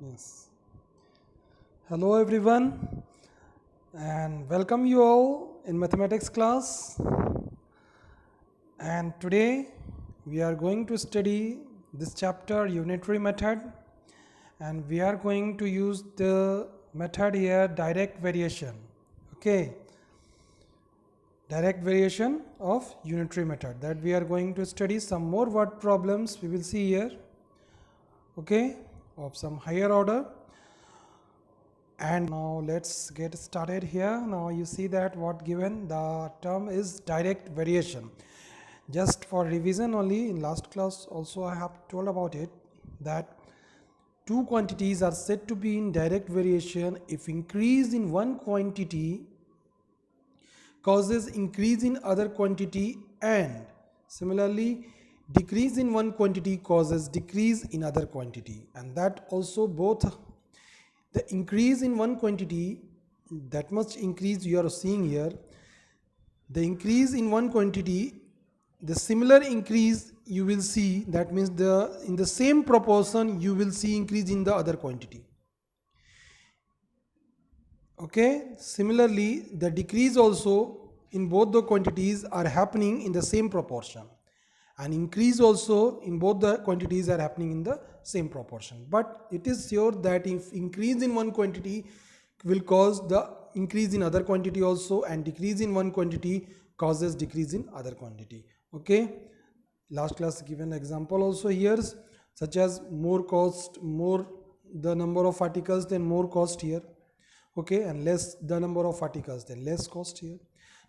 Yes. Hello everyone and welcome you all in mathematics class. And today we are going to study this chapter unitary method, and we are going to use the method here direct variation. Okay, direct variation of unitary method, that we are going to study some more word problems we will see here. Okay, of some higher order. And now let's get started here. Now you see that what given, the term is direct variation. Just for revision only, in last class also I have told about it, that two quantities are said to be in direct variation if increase in one quantity causes increase in other quantity, and similarly decrease in one quantity causes decrease in other quantity. And that also both the increase in one quantity, that much increase you are seeing here, the increase in one quantity, the similar increase you will see, that means the in the same proportion you will see increase in the other quantity. Okay, similarly the decrease also in both the quantities are happening in the same proportion, and increase also in both the quantities are happening in the same proportion. But it is sure that if increase in one quantity will cause the increase in other quantity also, and decrease in one quantity causes decrease in other quantity. Okay, last class given example also here, such as more cost, more the number of articles, then more cost here. Okay, and less the number of articles, then less cost here.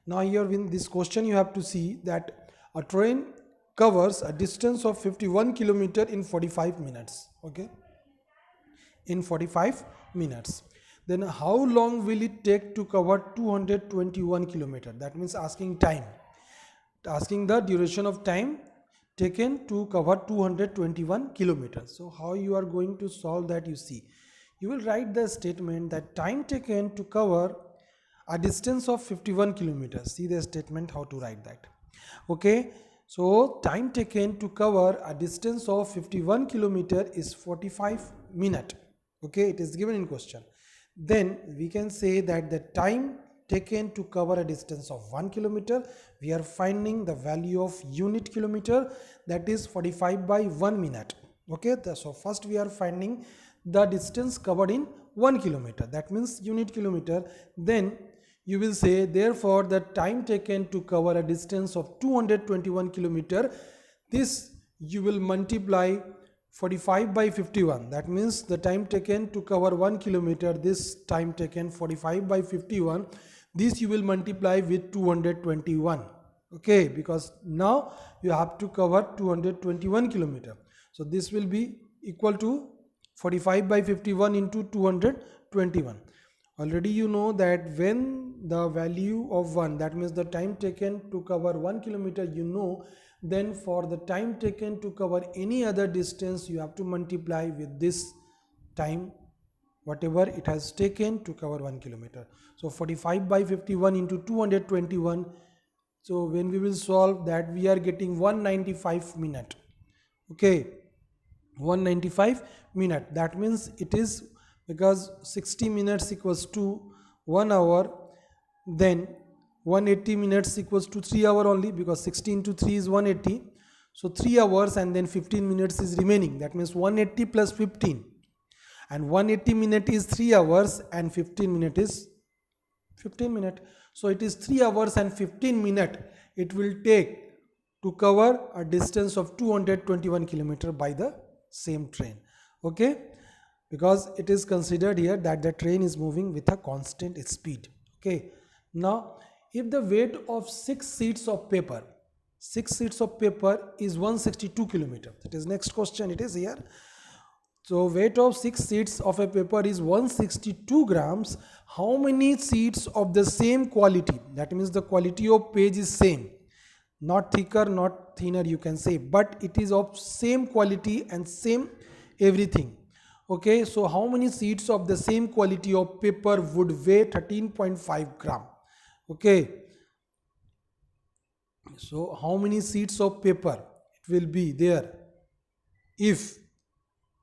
Now here in this question you have to see that a train covers a distance of 51 kilometer in 45 minutes. Okay, in 45 minutes, then how long will it take to cover 221 kilometer? That means asking time, asking the duration of time taken to cover 221 kilometers. So how you are going to solve that? You see, you will write the statement that time taken to cover a distance of 51 kilometers. See the statement how to write that. Okay, so time taken to cover a distance of 51 kilometer is 45 minutes. Okay, it is given in question. Then we can say that the time taken to cover a distance of 1 kilometer, we are finding the value of unit kilometer, that is 45 by 1 minute. Okay, so first we are finding the distance covered in 1 kilometer, that means unit kilometer. Then you will say therefore the time taken to cover a distance of 221 kilometer, this you will multiply 45 by 51, that means the time taken to cover 1 kilometer, this time taken 45 by 51, this you will multiply with 221. Okay, because now you have to cover 221 kilometer, so this will be equal to 45 by 51 into 221. Already you know that when the value of 1, that means the time taken to cover 1 kilometer, you know, then for the time taken to cover any other distance you have to multiply with this time whatever it has taken to cover 1 kilometer. So 45 by 51 into 221, so when we will solve that, we are getting 195 minute. Okay, 195 minute, that means it is, because 60 minutes equals to 1 hour, then 180 minutes equals to 3 hour only, because 60 into 3 is 180, so 3 hours and then 15 minutes is remaining, that means 180 plus 15, and 180 minute is 3 hours and 15 minute is 15 minute, so it is 3 hours and 15 minute it will take to cover a distance of 221 kilometer by the same train. Okay, because it is considered here that the train is moving with a constant speed. Okay, now if the weight of 6 sheets of paper is 162 kilometer, that is next question, it is here. So weight of 6 sheets of a paper is 162 grams. How many sheets of the same quality, that means the quality of page is same, not thicker not thinner you can say, but it is of same quality and same everything. Okay, so how many sheets of the same quality of paper would weigh 13.5 gram? Okay, so how many sheets of paper it will be there if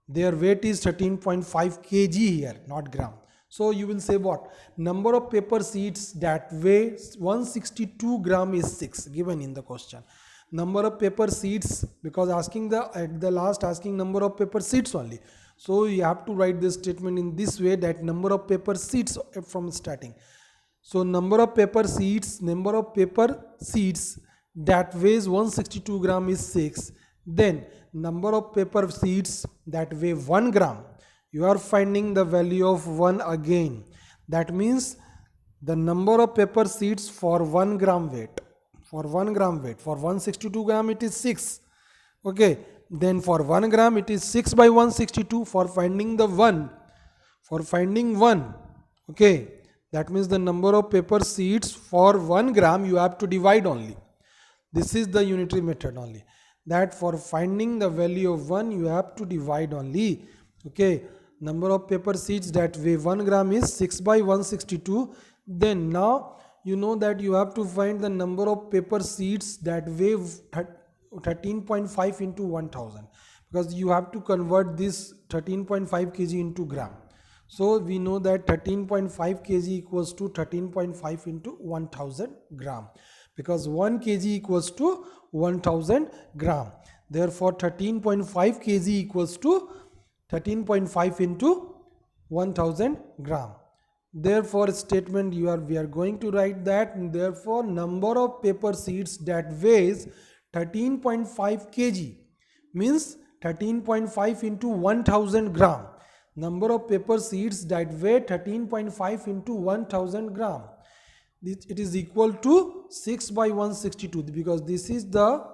Their weight is 13.5 kg here, not gram. So you will say what? Number of paper sheets that weigh 162 gram is 6, given in the question. Number of paper sheets, because asking at the last asking number of paper sheets only. So you have to write this statement in this way, that number of paper sheets from starting. So number of paper sheets that weighs 162 gram is 6. Then number of paper sheets that weigh 1 gram, you are finding the value of 1 again. That means the number of paper sheets for 1 gram weight. For 162 gram it is 6. Okay. Then for 1 gram it is 6 by 162 for finding the 1. For finding 1. Okay. That means the number of paper sheets for 1 gram you have to divide only. This is the unitary method only. That for finding the value of 1 you have to divide only. Okay. Number of paper sheets that weigh 1 gram is 6 by 162. Then now you know that you have to find the number of paper sheets that weigh 13.5 into 1000, because you have to convert this 13.5 kg into gram. So we know that 13.5 kg equals to 13.5 into 1000 gram, because 1 kg equals to 1000 gram. Therefore 13.5 kg equals to 13.5 into 1000 gram. Therefore statement we are going to write that, therefore number of paper sheets that weighs 13.5 kg means 13.5 into 1000 gram. Number of paper sheets that weigh 13.5 into 1000 gram. It is equal to 6 by 162, because this is the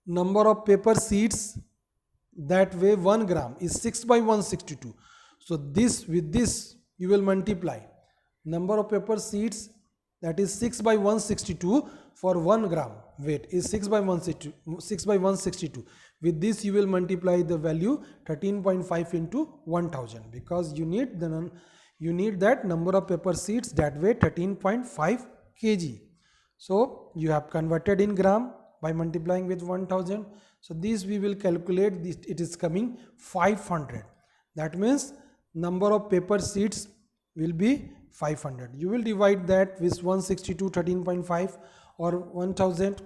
number of paper sheets that weigh 1 gram is 6 by 162. So this with this you will multiply. Number of paper sheets, that is 6 by 162 for 1 gram weight is 6 by 162. With this you will multiply the value 13.5 into 1000, because you need that number of paper sheets that weigh 13.5 kg. So you have converted in gram by multiplying with 1000. So this we will calculate, this it is coming 500. That means number of paper sheets will be 500. You will divide that with 162 13.5 or 1000.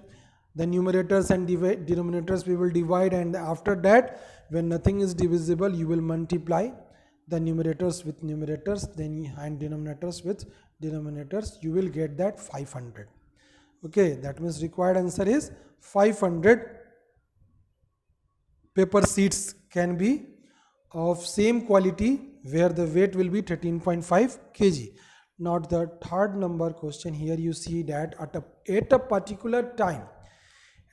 The numerators and denominators we will divide, and after that when nothing is divisible you will multiply the numerators with numerators and denominators with denominators. You will get that 500. Okay, that means required answer is 500 paper sheets can be of same quality where the weight will be 13.5 kg. Now the third number question, here you see that at a particular time,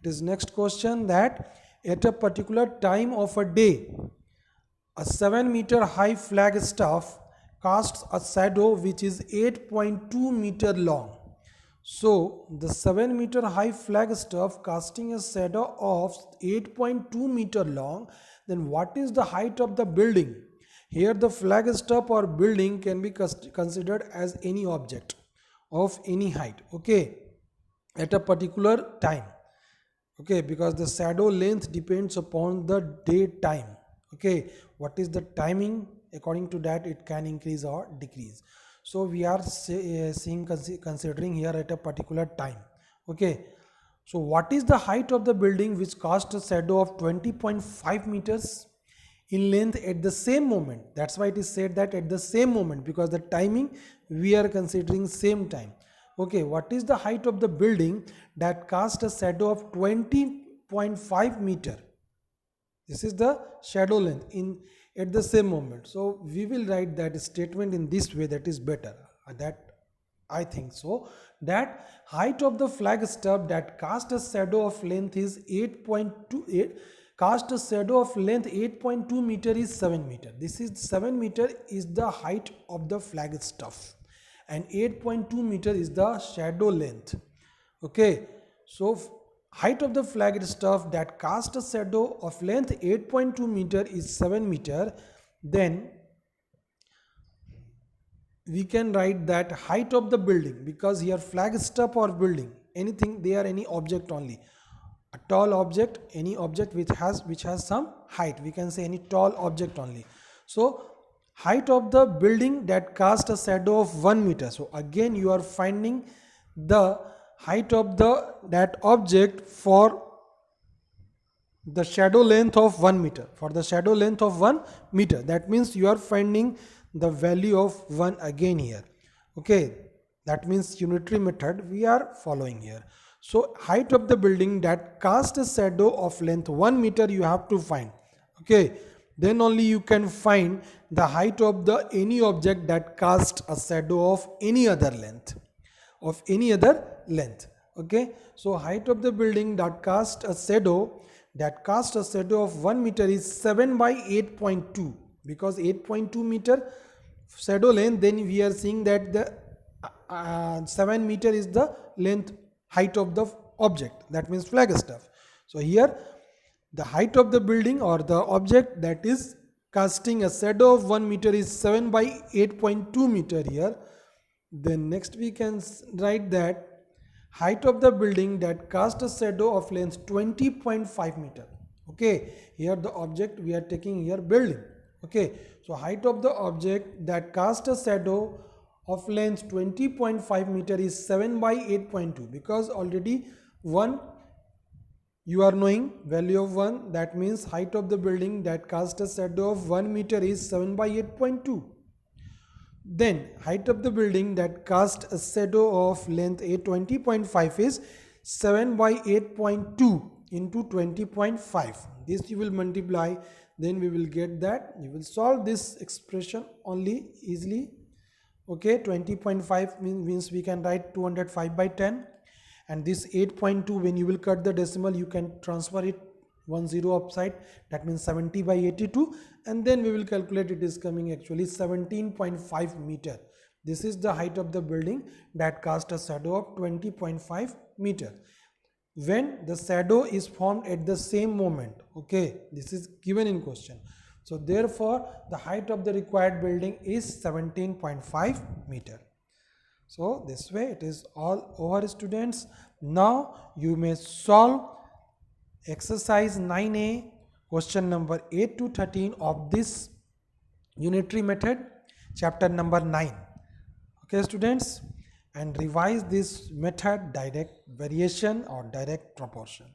it is next question, that at a particular time of a day, a 7-meter high flagstaff casts a shadow which is 8.2 meter long. So the 7-meter high flagstaff casting a shadow of 8.2 meter long, then what is the height of the building? Here the flagstaff or building can be considered as any object of any height, okay, at a particular time, okay, because the shadow length depends upon the day time, okay. What is the timing? According to that it can increase or decrease. So we are considering here at a particular time, okay. So what is the height of the building which casts a shadow of 20.5 meters in length at the same moment? That's why it is said that at the same moment, because the timing we are considering same time. Okay, what is the height of the building that casts a shadow of 20.5 meter? This is the shadow length at the same moment. So we will write that statement in this way, that is better. That I think so. That height of the flagstaff that cast a shadow of length is 8.28. Cast a shadow of length 8.2 meter is 7 meter. This is 7 meter is the height of the flagstaff, and 8.2 meter is the shadow length. Okay, so height of the flagstaff that cast a shadow of length 8.2 meter is 7 meter. Then we can write that height of the building, because here flagstaff or building, anything, they are any object only. A tall object, any object which has some height, we can say any tall object only. So height of the building that cast a shadow of 1 meter. So again you are finding the height of the that object for the shadow length of 1 meter, for the shadow length of 1 meter. That means you are finding the value of 1 again here. Okay, that means unitary method we are following here. So height of the building that cast a shadow of length 1 meter you have to find. Okay, then only you can find the height of the any object that cast a shadow of any other length, Okay, so height of the building that cast a shadow of 1 meter is 7 by 8.2, because 8.2 meter shadow length, then we are seeing that the 7 meter is the length height of the object, that means Flagstaff. So here the height of the building or the object that is casting a shadow of 1 meter is 7 by 8.2 meter here. Then next we can write that height of the building that cast a shadow of length 20.5 meter. Okay, here the object we are taking here building. Okay, so height of the object that cast a shadow of length 20.5 meter is 7 by 8.2, because already 1 you are knowing value of 1, that means height of the building that cast a shadow of 1 meter is 7 by 8.2. Then height of the building that cast a shadow of length 20.5 is 7 by 8.2 into 20.5. This you will multiply, then we will get that. You will solve this expression only easily. Okay, 20.5 means we can write 205 by 10, and this 8.2, when you will cut the decimal you can transfer it 10 upside, that means 70 by 82, and then we will calculate it is coming actually 17.5 meter. This is the height of the building that cast a shadow of 20.5 meter when the shadow is formed at the same moment. Okay, this is given in question. So therefore the height of the required building is 17.5 meter. So this way it is all over, students. Now you may solve exercise 9A question number 8 to 13 of this unitary method, chapter number 9. Okay students, and revise this method, direct variation or direct proportion.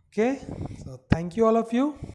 Okay, so thank you all of you.